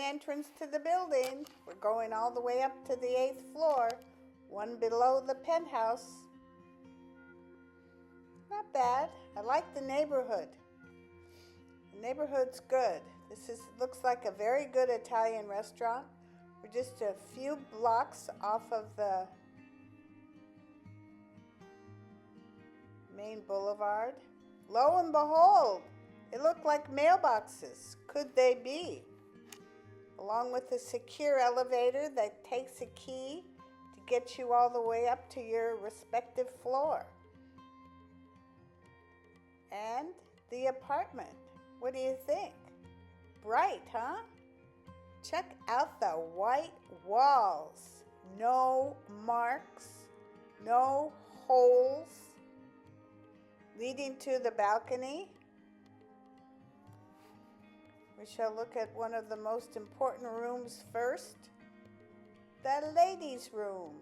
entrance to the building. We're going all the way up to the 8th floor, one below the penthouse. Not bad. I like the neighborhood. The neighborhood's good. Looks like a very good Italian restaurant. We're just a few blocks off of the main boulevard. Lo and behold, it looked like mailboxes. Could they be? Along with a secure elevator that takes a key to get you all the way up to your respective floor. And the apartment. What do you think? Bright, huh? Check out the white walls. No marks, no holes. Leading to the balcony. We shall look at one of the most important rooms first. The ladies' room.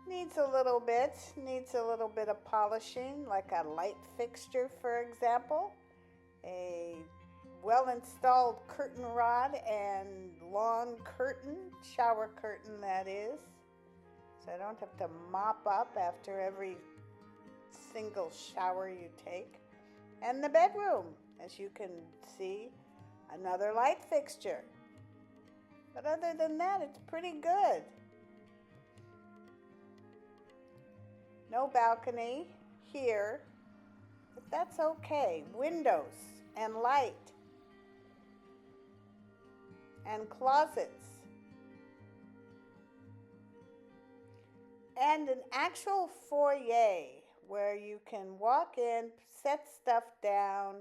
Needs a little bit of polishing, like a light fixture, for example. A well-installed curtain rod and long curtain, shower curtain that is. So I don't have to mop up after every single shower you take. And the bedroom, as you can see, another light fixture. But other than that, it's pretty good. No balcony here, but that's okay. Windows and light and closets. And an actual foyer where you can walk in, set stuff down.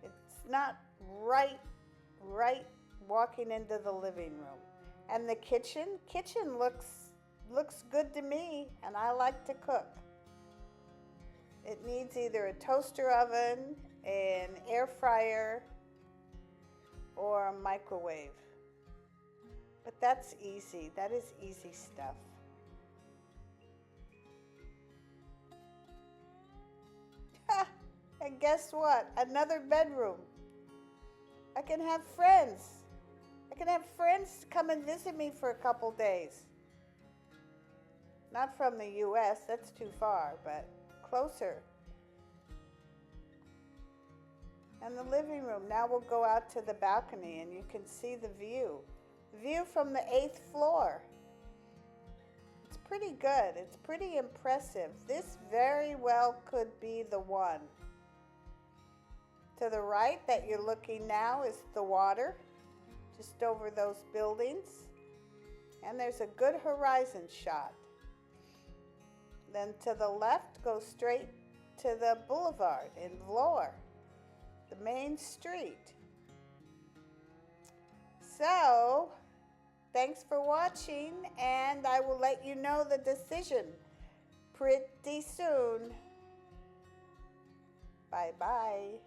It's not right walking into the living room. And the kitchen looks good to me, and I like to cook. It needs either a toaster oven, an air fryer, or a microwave. But that's easy. That is easy stuff. And guess what? Another bedroom. I can have friends. I can have friends come and visit me for a couple days. Not from the U.S., that's too far, but closer. And the living room. Now we'll go out to the balcony and you can see the view. The view from the 8th floor. It's pretty good. It's pretty impressive. This very well could be the one. To the right that you're looking now is the water, just over those buildings. And there's a good horizon shot. Then to the left, go straight to the boulevard in Vlore, the main street. So, thanks for watching, and I will let you know the decision pretty soon. Bye-bye.